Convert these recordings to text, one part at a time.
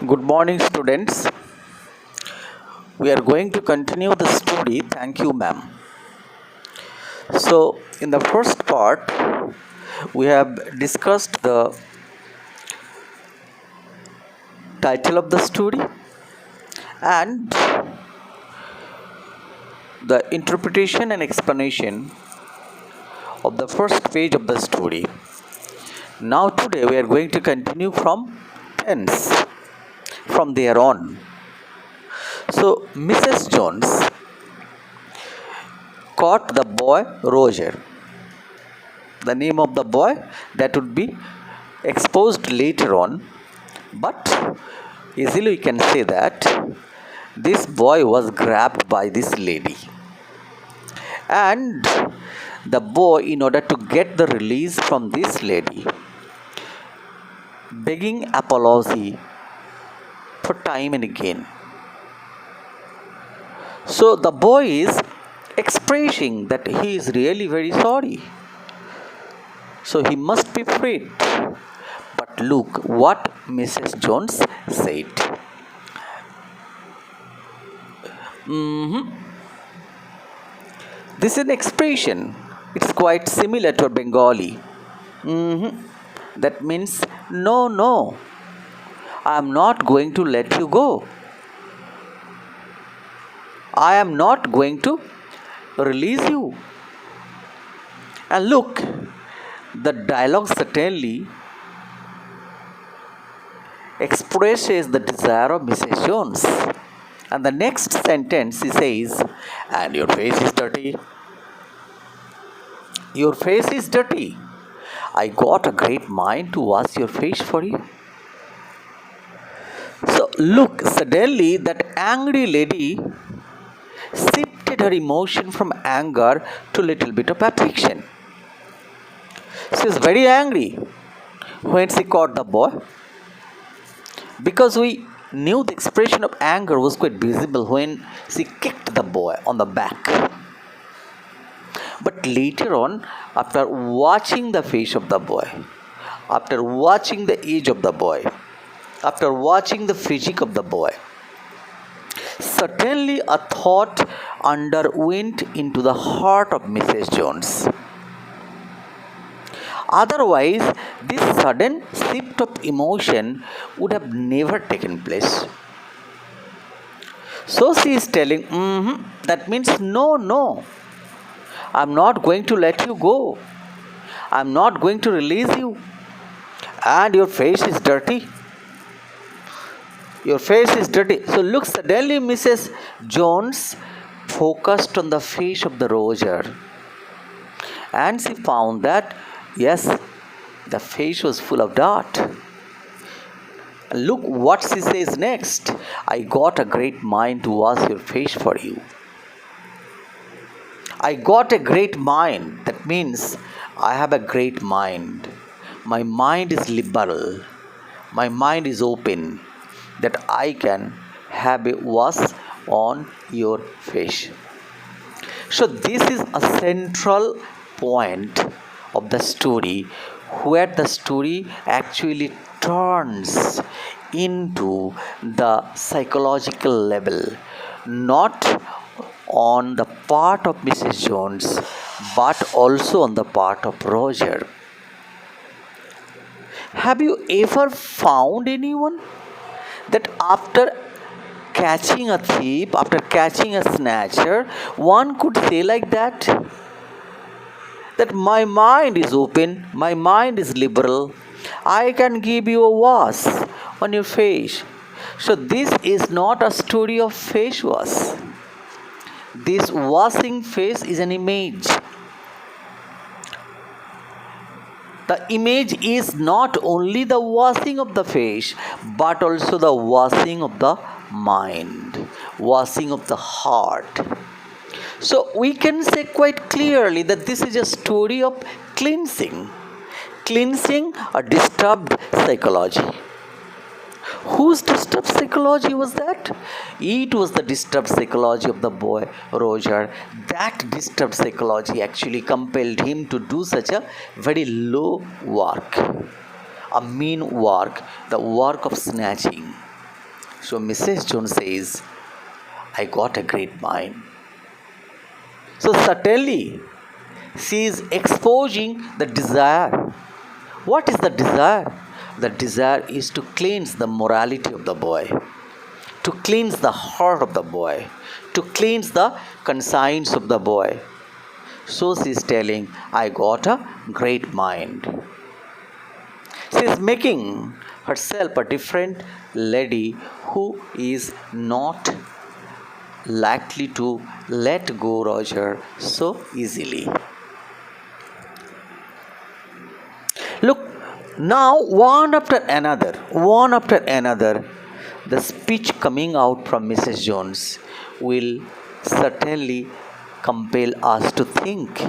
Good morning, students. We are going to continue the story. Thank you, ma'am. So, in the first part, we have discussed the title of the story and the interpretation and explanation of the first page of the story. Now, today, we are going to continue from tense, from there on. So, Mrs. Jones caught the boy Roger. The name of the boy that would be exposed later on, but easily we can say that this boy was grabbed by this lady, and the boy, in order to get the release from this lady, begging apology for time and again. So the boy is expressing that he is really very sorry, so he must be freed. But look what Mrs. Jones said. This is an expression. It's quite similar to Bengali. That means, no, no, I am not going to let you go. I am not going to release you. And look, the dialogue certainly expresses the desire of Mrs. Jones. And the next sentence he says, and your face is dirty. Your face is dirty. I got a great mind to wash your face for you. So look, suddenly that angry lady shifted her emotion from anger to a little bit of affection. She was very angry when she caught the boy, because we knew the expression of anger was quite visible when she kicked the boy on the back. But later on, after watching the face of the boy, after watching the age of the boy, after watching the physique of the boy, certainly a thought underwent into the heart of Mrs. Jones. Otherwise, this sudden shift of emotion would have never taken place. So she is telling, that means no, no, I'm not going to let you go. I'm not going to release you. And your face is dirty. Your face is dirty. So look, suddenly Mrs. Jones focused on the face of the Roger, and she found that, yes, the face was full of dirt. Look what she says next. I got a great mind to wash your face for you. I got a great mind. That means I have a great mind. My mind is liberal. My mind is open, that I can have a wash on your face. So this is a central point of the story, where the story actually turns into the psychological level, not on the part of Mrs. Jones, but also on the part of Roger. Have you ever found anyone that after catching a thief, after catching a snatcher, one could say like that? That my mind is open, my mind is liberal, I can give you a wash on your face. So this is not a story of face wash. This washing face is an image. The image is not only the washing of the face, but also the washing of the mind, washing of the heart. So we can say quite clearly that this is a story of cleansing a disturbed psychology. Whose disturbed psychology was that? It was the disturbed psychology of the boy Roger. That disturbed psychology actually compelled him to do such a very low work, a mean work, the work of snatching. So Mrs. Jones says, I got a great mind. So certainly she is exposing the desire. What is the desire? The desire is to cleanse the morality of the boy, to cleanse the heart of the boy, to cleanse the conscience of the boy. So she is telling, I got a great mind. She is making herself a different lady who is not likely to let go Roger so easily. Look, now one after another, the speech coming out from Mrs. Jones will certainly compel us to think,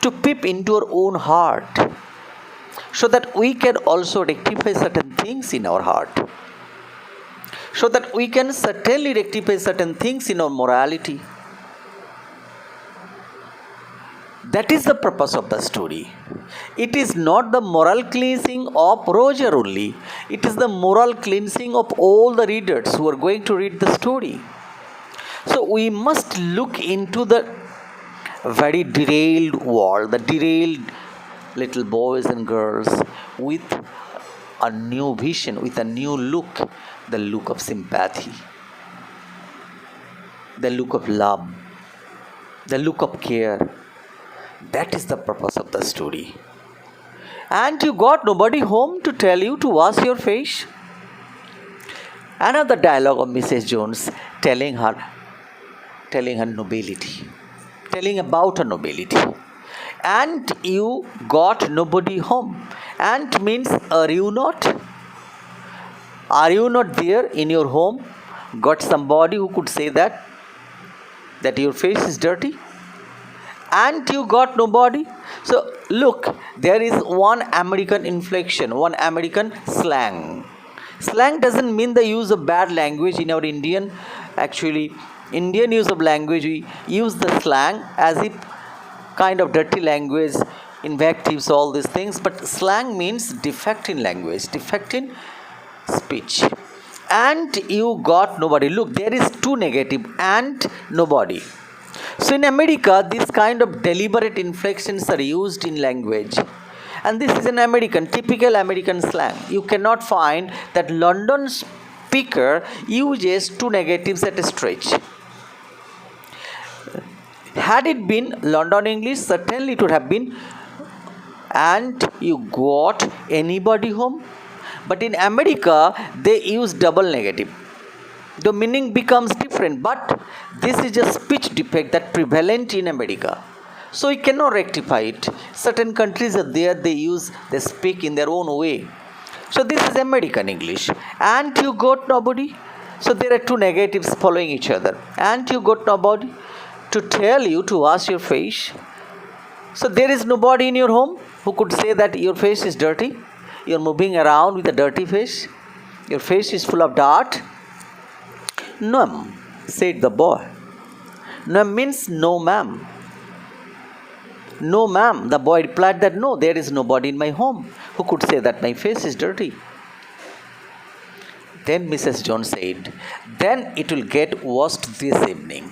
to peep into our own heart, so that we can also rectify certain things in our heart, so that we can certainly rectify certain things in our morality. That is the purpose of the story. It is not the moral cleansing of Roger only, it is the moral cleansing of all the readers who are going to read the story. So we must look into the very derailed world, the derailed little boys and girls with a new vision, with a new look, the look of sympathy, the look of love, the look of care. That is the purpose of the story. And you got nobody home to tell you to wash your face? Another dialogue of Mrs. Jones telling her nobility, telling about her nobility. And you got nobody home. And means, are you not? Are you not there in your home? Got somebody who could say that your face is dirty? And you got nobody? So look, there is one American inflection, one American slang. Slang doesn't mean the use of bad language in our Indian. Actually, Indian use of language, we use the slang as if kind of dirty language, invectives, all these things. But slang means defect in language, defect in speech. And you got nobody. Look, there is two negative, and nobody. So in America, these kind of deliberate inflections are used in language. And this is an typical American slang. You cannot find that London speaker uses two negatives at a stretch. Had it been London English, certainly it would have been, and you got anybody home. But in America, they use double negative. The meaning becomes different, but this is a speech defect that prevalent in America. So we cannot rectify it. Certain countries are there, they speak in their own way. So this is American English. And you got nobody. So there are two negatives following each other. And you got nobody to tell you to wash your face. So there is nobody in your home who could say that your face is dirty. You're moving around with a dirty face. Your face is full of dirt. No, said the boy. No means no, ma'am. No, ma'am. The boy replied that no, there is nobody in my home who could say that my face is dirty. Then Mrs. Jones said, then it will get worse this evening.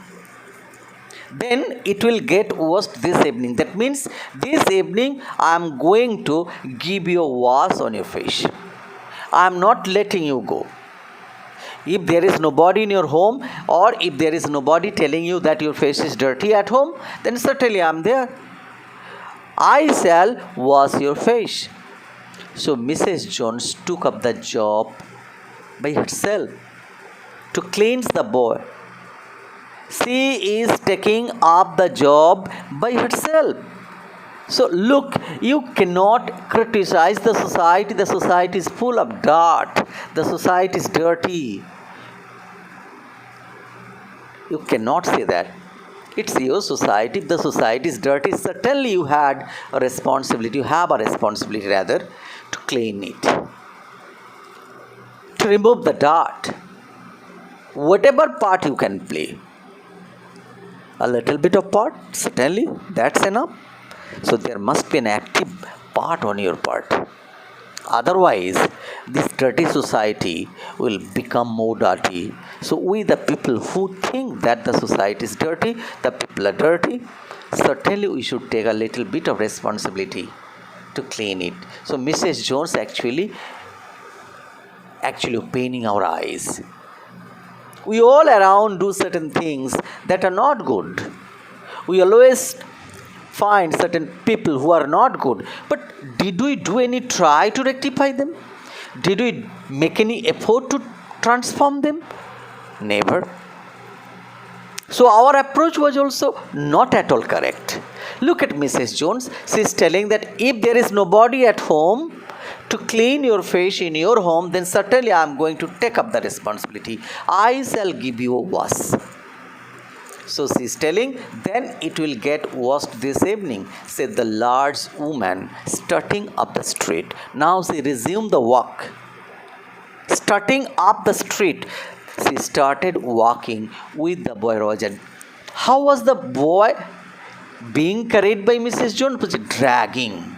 Then it will get worse this evening. That means this evening I am going to give you a wash on your face. I am not letting you go. If there is nobody in your home, or if there is nobody telling you that your face is dirty at home, then certainly I am there. I shall wash your face. So Mrs. Jones took up the job by herself to cleanse the boy. She is taking up the job by herself. So look, you cannot criticize the society. The society is full of dirt. The society is dirty. You cannot say that. It's your society. If the society is dirty, certainly you have a responsibility rather, to clean it, to remove the dirt. Whatever part you can play. A little bit of part, certainly, that's enough. So there must be an active part on your part. Otherwise, this dirty society will become more dirty. So, we, the people who think that the society is dirty, the people are dirty, certainly we should take a little bit of responsibility to clean it. So, Mrs. Jones actually opening our eyes. We all around do certain things that are not good. We always find certain people who are not good. But did we do any try to rectify them? Did we make any effort to transform them? Never. So our approach was also not at all correct. Look at Mrs. Jones. She is telling that if there is nobody at home to clean your fish in your home, then certainly I am going to take up the responsibility. I shall give you a wash. So she is telling, then it will get washed this evening, said the large woman, starting up the street. Now she resumed the walk. Starting up the street, she started walking with the boy Roger. How was the boy being carried by Mrs. Jones? Was dragging.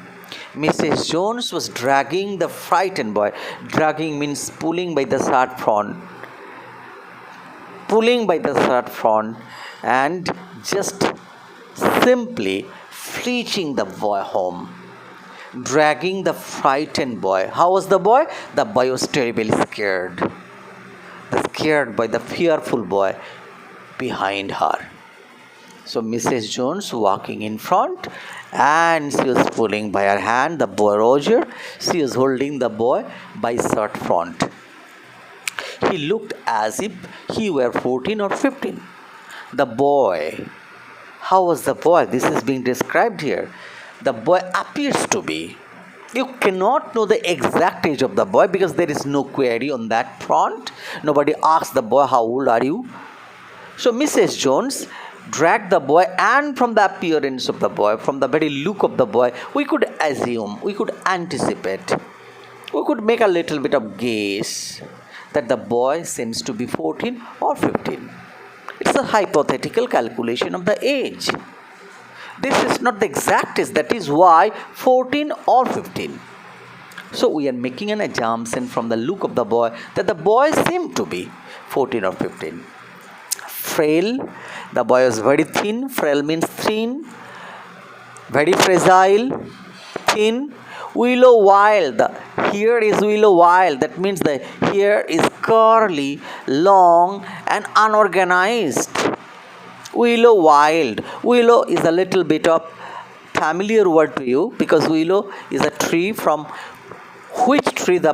Mrs. Jones was dragging the frightened boy. Dragging means pulling by the shirt front. Pulling by the shirt front and just simply fleeing the boy home. Dragging the frightened boy. How was the boy? The boy was terribly scared. Scared by the fearful boy behind her. So Mrs. Jones walking in front and she was pulling by her hand the boy Roger. She was holding the boy by shirt front. He looked as if he were 14 or 15. The boy, how was the boy? This is being described here. The boy appears to be. You cannot know the exact age of the boy because there is no query on that front. Nobody asks the boy, how old are you? So Mrs. Jones dragged the boy, and from the appearance of the boy, from the very look of the boy, we could assume, we could anticipate, we could make a little bit of guess that the boy seems to be 14 or 15. It's a hypothetical calculation of the age. This is not the exact age, that is why 14 or 15. So we are making an assumption from the look of the boy that the boy seemed to be 14 or 15. Frail, the boy was very thin. Frail means thin, very fragile, thin. Willow wild, the hair is willow wild, that means the hair is curly, long and unorganized. Willow wild. Willow is a little bit of familiar word to you because willow is a tree from which tree the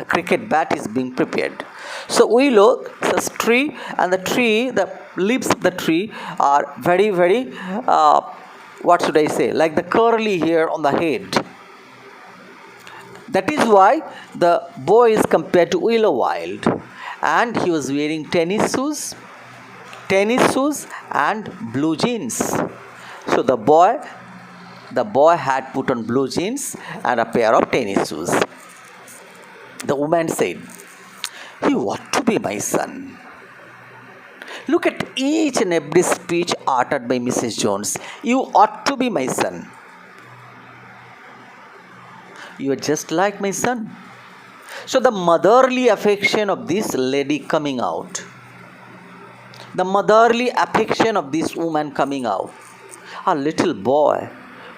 cricket bat is being prepared. So willow is a tree, and the leaves of the tree are very, very, what should I say, like the curly hair on the head. That is why the boy is compared to willow wild, and he was wearing tennis shoes and blue jeans. So the boy had put on blue jeans and a pair of tennis shoes. The woman said, "You ought to be my son." Look at each and every speech uttered by Mrs. Jones. You ought to be my son. You are just like my son. So the motherly affection of this lady coming out. The motherly affection of this woman coming out. A little boy.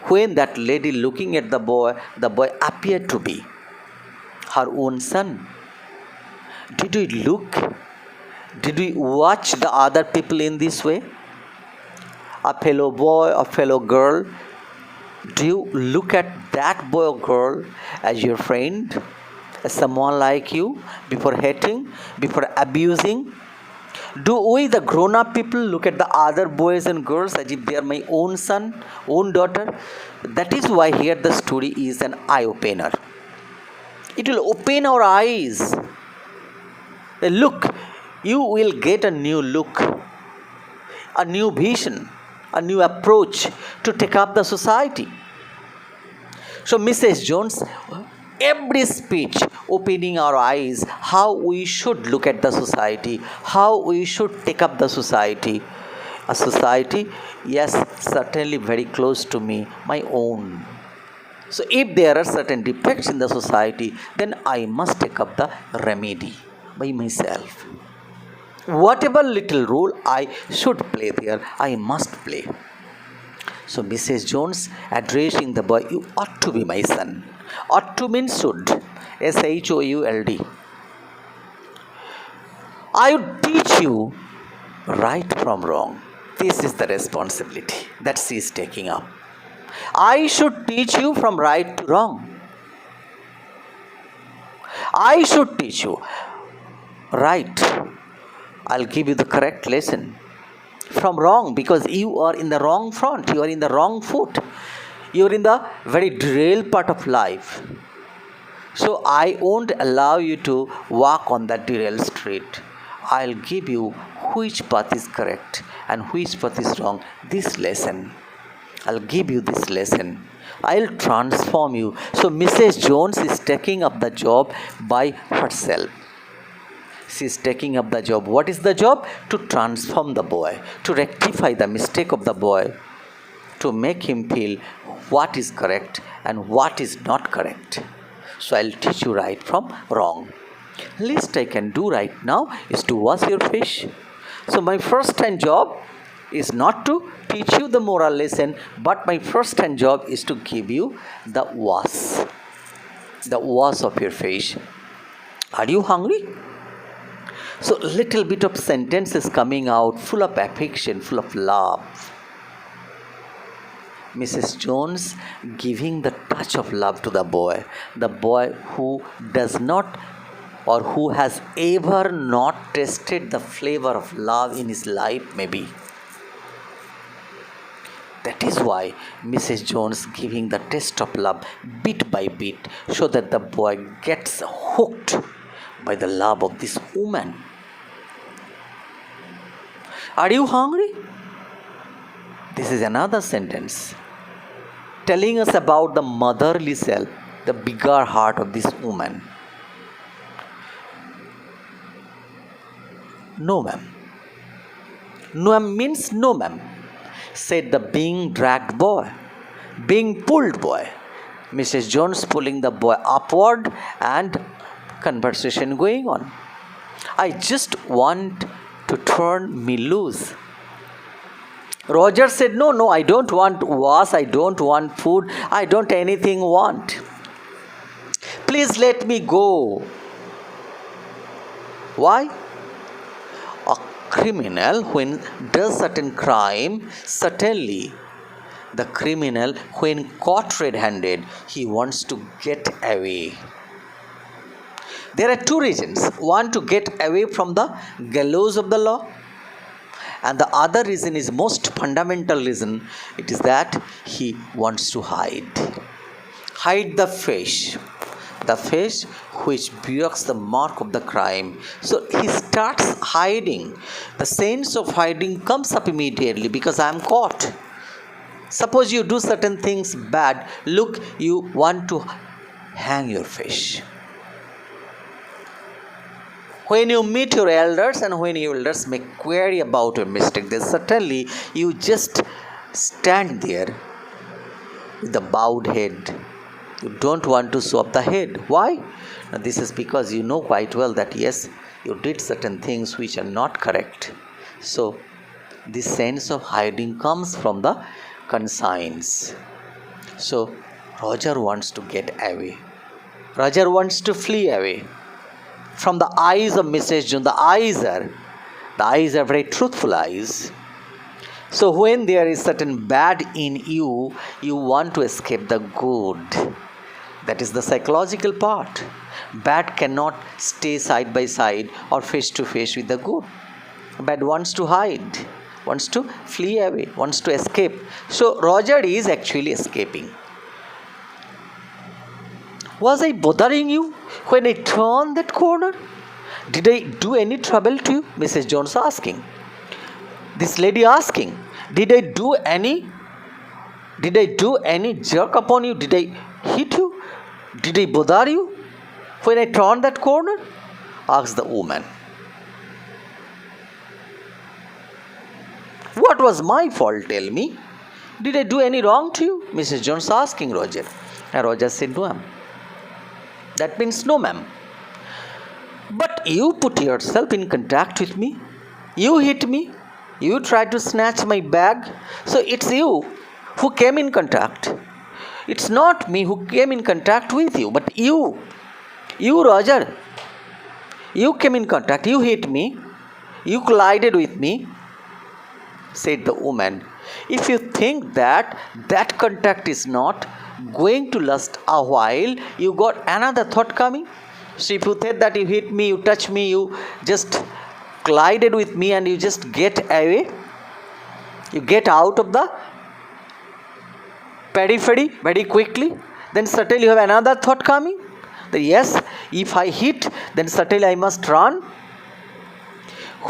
When that lady looking at the boy appeared to be her own son. Did we look? Did we watch the other people in this way? A fellow boy, a fellow girl. Do you look at that boy or girl as your friend? As someone like you? Before hating? Before abusing? Do we, the grown-up people, look at the other boys and girls as if they are my own son, own daughter? That is why here the story is an eye-opener. It will open our eyes. Look, you will get a new look, a new vision, a new approach to take up the society. So Mrs. Jones, every speech opening our eyes how we should look at the society, how we should take up the society. A society, yes, certainly very close to me, my own. So if there are certain defects in the society, then I must take up the remedy by myself. Whatever little role I should play there, I must play. So Mrs. Jones addressing the boy, you ought to be my son. Ought to means should. SHOULD. I would teach you right from wrong. This is the responsibility that she is taking up. I should teach you from right to wrong. I should teach you right. I'll give you the correct lesson from wrong, because you are in the wrong front, you are in the wrong foot, you are in the very derailed part of life. So I won't allow you to walk on that derailed street. I'll give you which path is correct and which path is wrong. This lesson, I'll give you this lesson. I'll transform you. So Mrs. Jones is taking up the job by herself. She is taking up the job. What is the job? To transform the boy, to rectify the mistake of the boy, to make him feel what is correct and what is not correct. So I'll teach you right from wrong. Least I can do right now is to wash your fish. So my first hand job is not to teach you the moral lesson, but my first hand job is to give you the wash of your fish. Are you hungry? So little bit of sentences coming out full of affection, full of love. Mrs. Jones giving the touch of love to the boy who does not or who has ever not tasted the flavor of love in his life maybe. That is why Mrs. Jones giving the taste of love bit by bit, so that the boy gets hooked by the love of this woman. Are you hungry? This is another sentence telling us about the motherly self, the bigger heart of this woman. No, ma'am. No, ma'am means no, ma'am, said the being dragged boy, being pulled boy. Mrs. Jones pulling the boy upward and conversation going on. I just want to turn me loose. Roger said, no, I don't want wash, I don't want food, I don't anything want. Please let me go. Why? A criminal when does certain crime, certainly the criminal when caught red-handed, he wants to get away. There are two reasons. One, to get away from the gallows of the law. And the other reason is most fundamental reason. It is that he wants to hide the face which bears the mark of the crime. So he starts hiding. The sense of hiding comes up immediately because I am caught. Suppose you do certain things bad. Look, you want to hang your face. When you meet your elders and when your elders make query about your mistake, then certainly you just stand there with a bowed head. You don't want to show up the head. Why? Now, this is because you know quite well that yes, you did certain things which are not correct. So this sense of hiding comes from the conscience. So Roger wants to get away. Roger wants to flee away from the eyes of Mrs. Jones. The eyes are very truthful eyes. So when there is certain bad in you, you want to escape the good. That is the psychological part. Bad cannot stay side by side or face to face with the good. Bad wants to hide, wants to flee away, wants to escape. So Roger is actually escaping. Was I bothering you when I turned that corner? Did I do any trouble to you? Mrs. Jones asking. This lady asking, did I do any jerk upon you? Did I hit you? Did I bother you when I turned that corner? Asked the woman. What was my fault? Tell me. Did I do any wrong to you? Mrs. Jones asking Roger. And Roger said, no, ma'am. That means no, ma'am. But you put yourself in contact with me. You hit me. You tried to snatch my bag. So it's you who came in contact. It's not me who came in contact with you, but you. You, Roger. You came in contact. You hit me. You collided with me, said the woman. If you think that contact is not going to last a while, you got another thought coming. So if you said that you hit me, you touch me, you just collided with me and you just get away, you get out of the periphery very quickly, then certainly you have another thought coming. That yes, if I hit, then certainly I must run.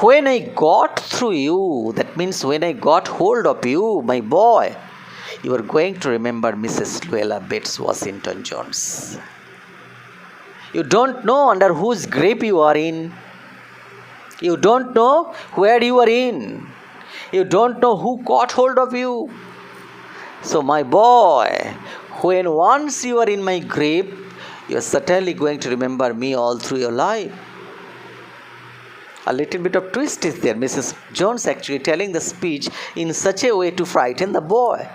When I got through you, that means when I got hold of you, my boy, you are going to remember Mrs. Luella Bates Washington Jones. You don't know under whose grip you are in. You don't know where you are in. You don't know who caught hold of you. So my boy, when once you are in my grip, you are certainly going to remember me all through your life. A little bit of twist is there. Mrs. Jones actually telling the speech in such a way to frighten the boy.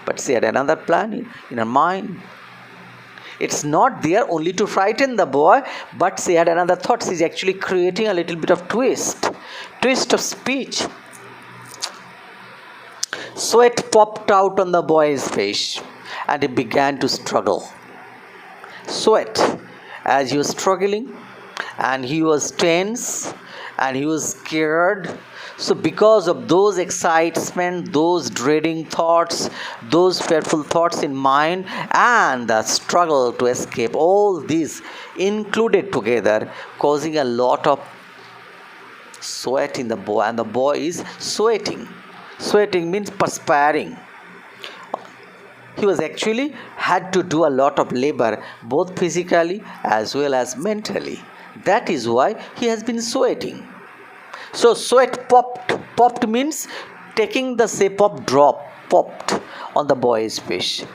But she had another plan in her mind. It's not there only to frighten the boy, but she had another thought. She's actually creating a little bit of twist of speech. Sweat popped out on the boy's face and he began to struggle. Sweat, as he was struggling, and he was tense and he was scared. So because of those excitement, those dreading thoughts, those fearful thoughts in mind, and the struggle to escape, all these included together, causing a lot of sweat in the boy, and the boy is sweating. Sweating means perspiring. He was actually had to do a lot of labor, both physically as well as mentally. That is why he has been sweating. So sweat popped. Popped means taking the shape of drop. Popped on the boy's face.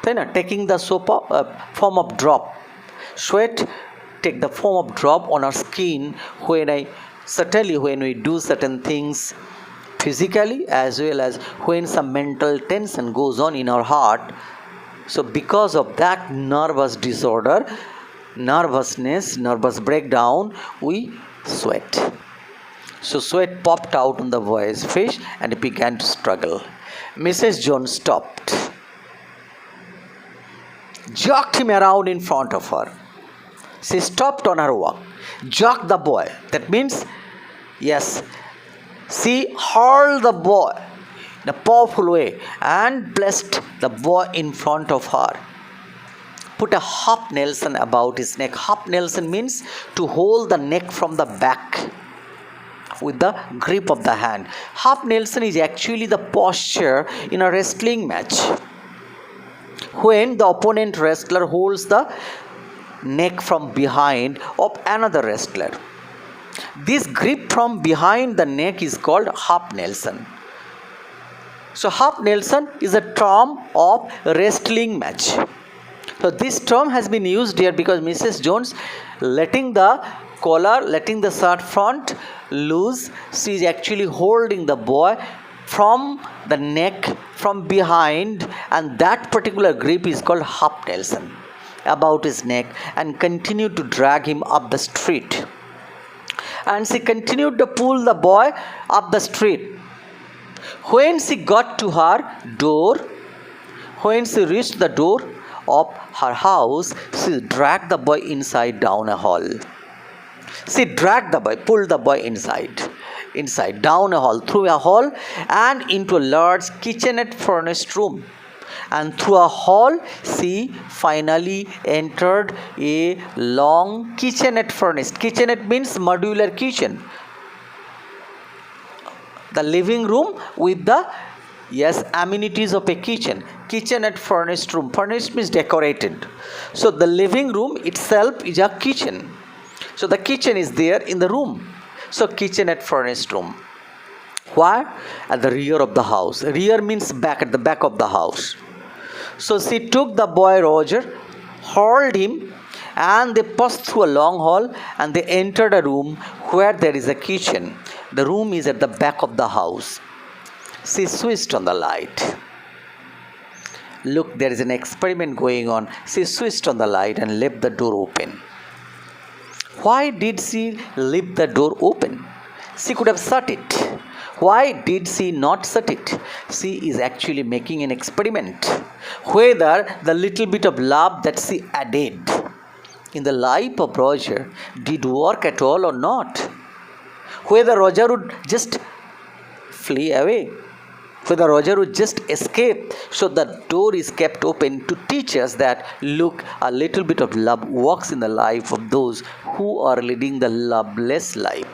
Taking the form of drop. Sweat take the form of drop on our skin when we do certain things physically, as well as when some mental tension goes on in our heart. So because of that nervous disorder, nervous breakdown, we sweat. So sweat popped out on the boy's face and he began to struggle. Mrs. Jones stopped, jerked him around in front of her. She stopped on her walk, jerked the boy. That means, yes, she hurled the boy in a powerful way and placed the boy in front of her. Put a half Nelson about his neck. Half Nelson means to hold the neck from the back with the grip of the hand. Half Nelson is actually the posture in a wrestling match, when the opponent wrestler holds the neck from behind of another wrestler. This grip from behind the neck is called half Nelson. So half Nelson is a term of wrestling match. So this term has been used here because Mrs. Jones letting the collar, letting the shirt front loose, she is actually holding the boy from the neck from behind, and that particular grip is called half Nelson about his neck, and continued to drag him up the street. And she continued to pull the boy up the street. When she got to her door, when she reached the door of her house, she dragged the boy inside down a hall. She dragged the boy, pulled the boy inside, down a hall, through a hall, and into a large kitchenette furnished room. And through a hall, she finally entered a long kitchenette furnished. Kitchenette means modular kitchen. The living room with the amenities of a kitchen. Kitchenette furnished room. Furnished means decorated. So the living room itself is a kitchen. So the kitchen is there in the room. So kitchenette furnished room. Why? At the rear of the house. Rear means back, at the back of the house. So she took the boy Roger, hauled him, and they passed through a long hall and they entered a room where there is a kitchen. The room is at the back of the house. She switched on the light. Look, there is an experiment going on. She switched on the light and left the door open. Why did she leave the door open? She could have shut it. Why did she not shut it? She is actually making an experiment. Whether the little bit of love that she added in the life of Roger did work at all or not. Whether Roger would just flee away. Whether Roger would just escape. So the door is kept open to teach us that, look, a little bit of love works in the life of those who are leading the loveless life.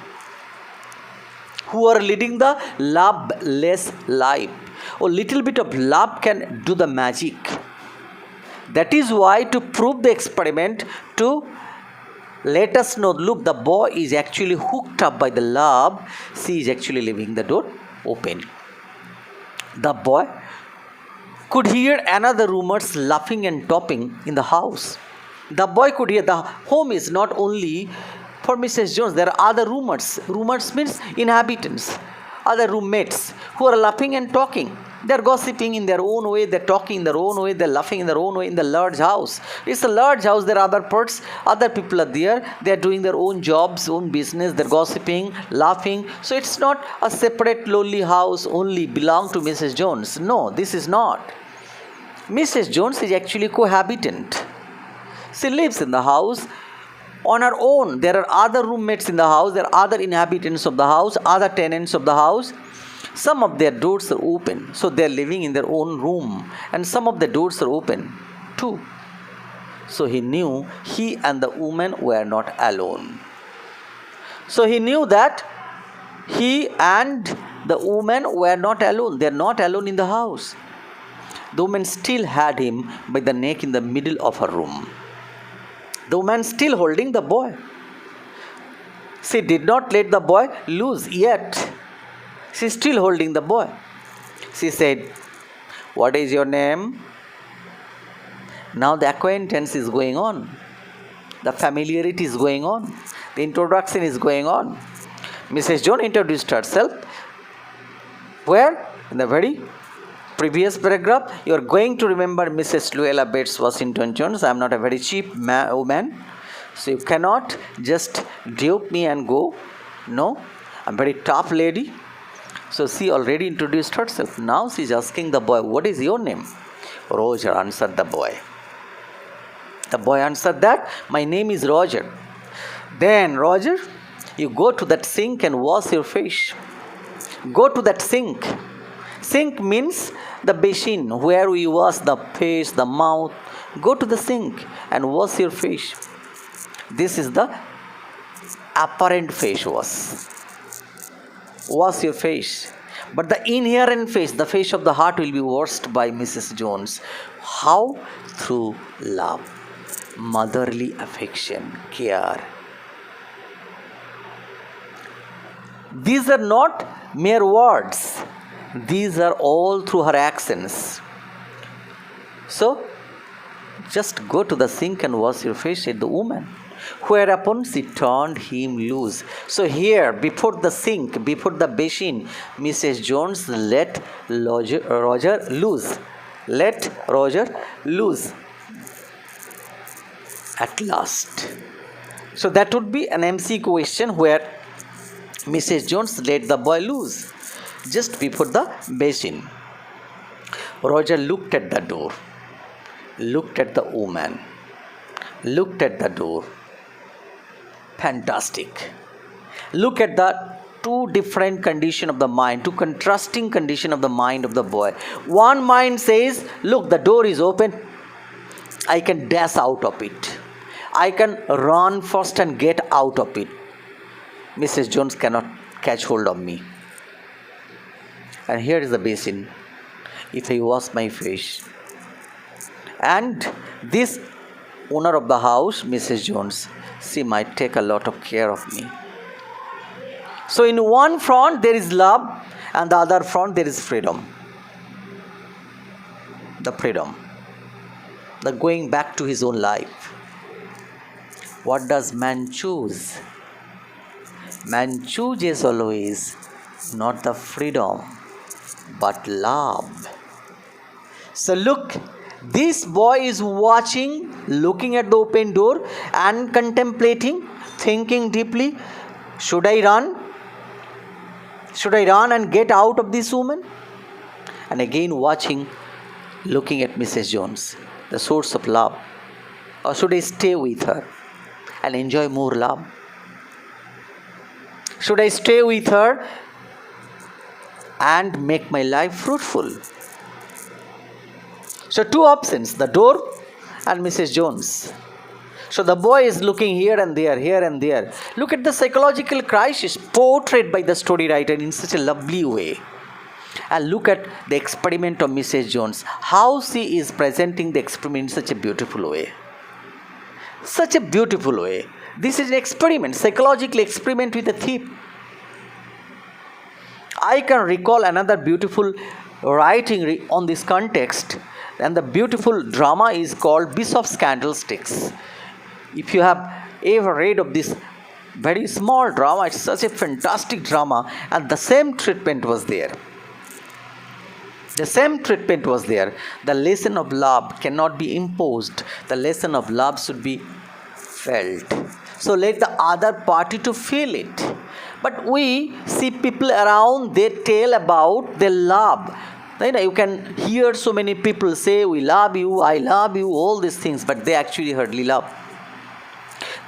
Who are leading the loveless life. A little bit of love can do the magic. That is why, to prove the experiment, to let us know, look, the boy is actually hooked up by the love. She is actually leaving the door open. The boy could hear another rumors laughing and talking in the house. The boy could hear, the home is not only for Mrs. Jones, there are other rumors. Rumors means inhabitants, other roommates who are laughing and talking. They are gossiping in their own way, they are talking in their own way, they are laughing in their own way in the large house. It's a large house, there are other parts, other people are there, they are doing their own jobs, own business, they are gossiping, laughing. So it's not a separate lonely house only belong to Mrs. Jones. No, this is not. Mrs. Jones is actually cohabitant. She lives in the house on her own. There are other roommates in the house, there are other inhabitants of the house, other tenants of the house. Some of their doors are open, so they are living in their own room, and some of the doors are open too. So he knew he and the woman were not alone. So he knew that he and the woman were not alone. They are not alone in the house. The woman still had him by the neck in the middle of her room. The woman still holding the boy. She did not let the boy loose yet. She is still holding the boy. She said, "What is your name?" Now the acquaintance is going on. The familiarity is going on. The introduction is going on. Mrs. Jones introduced herself. Where? In the very previous paragraph. You are going to remember Mrs. Luella Bates Washington Jones. I am not a very cheap woman. So you cannot just dupe me and go. No. I am a very tough lady. So she already introduced herself. Now she is asking the boy, "What is your name?" Roger, answered the boy. The boy answered that, "My name is Roger." "Then, Roger, you go to that sink and wash your face." Go to that sink. Sink means the basin where we wash the face, the mouth. Go to the sink and wash your face. This is the apparent face wash. Wash your face. But the inherent face, the face of the heart, will be washed by Mrs. Jones. How? Through love, motherly affection, care. These are not mere words. These are all through her actions. So, just go to the sink and wash your face, said the woman. Whereupon she turned him loose. So here, before the sink, before the basin, Mrs. Jones let Roger loose. Let Roger loose. At last. So that would be an MC question where Mrs. Jones let the boy loose. Just before the basin. Roger looked at the door. Looked at the woman. Looked at the door. Fantastic. Look at the two different condition of the mind, two contrasting condition of the mind of the boy. One mind says, look, the door is open. I can dash out of it. I can run first and get out of it. Mrs. Jones cannot catch hold of me. And here is the basin. If I wash my face. And this owner of the house, Mrs. Jones, she might take a lot of care of me. So in one front there is love, and the other front there is freedom. The freedom. the going back to his own life. What does man choose? Man chooses always not the freedom but love. So look, this boy is watching, looking at the open door and contemplating, thinking deeply. Should I run? Should I run and get out of this woman? And again watching, looking at Mrs. Jones, the source of love. Or should I stay with her and enjoy more love? Should I stay with her and make my life fruitful? So two options, the door and Mrs. Jones. So the boy is looking here and there, here and there. Look at the psychological crisis portrayed by the story writer in such a lovely way. And look at the experiment of Mrs. Jones. How she is presenting the experiment in such a beautiful way. Such a beautiful way. This is an experiment, psychological experiment with a thief. I can recall another beautiful writing on this context, and the beautiful drama is called Bishop's Candlesticks. If you have ever read of this very small drama, it's such a fantastic drama, and the same treatment was there. The same treatment was there. The lesson of love cannot be imposed. The lesson of love should be felt. So let the other party to feel it. But we see people around, they tell about their love. You can hear so many people say, we love you, I love you, all these things, but they actually hardly love.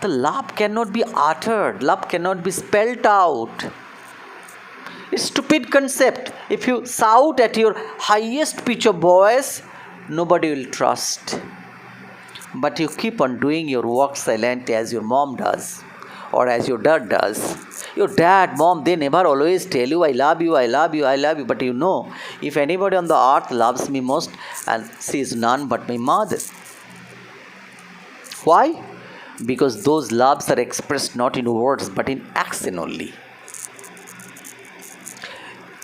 The love cannot be uttered. Love cannot be spelled out. It's a stupid concept. If you shout at your highest pitch of voice, nobody will trust. But you keep on doing your work silently as your mom does or as your dad does. Your dad, mom, they never always tell you, I love you, I love you, I love you. But you know, if anybody on the earth loves me most, and she is none but my mother. Why? Because those loves are expressed not in words but in action only.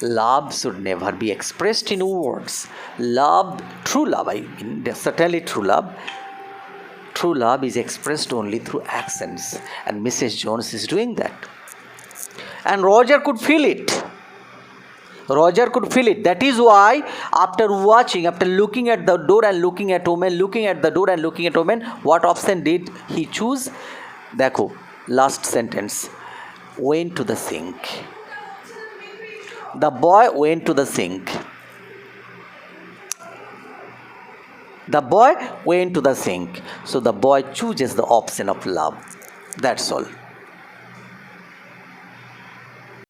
Love should never be expressed in words. Love, true love, certainly true love is expressed only through actions. And Mrs. Jones is doing that. And Roger could feel it. That is why after looking at the door and looking at woman, what option did he choose? Dekho, last sentence. Went to the sink. The boy went to the sink. So the boy chooses the option of love. That's all.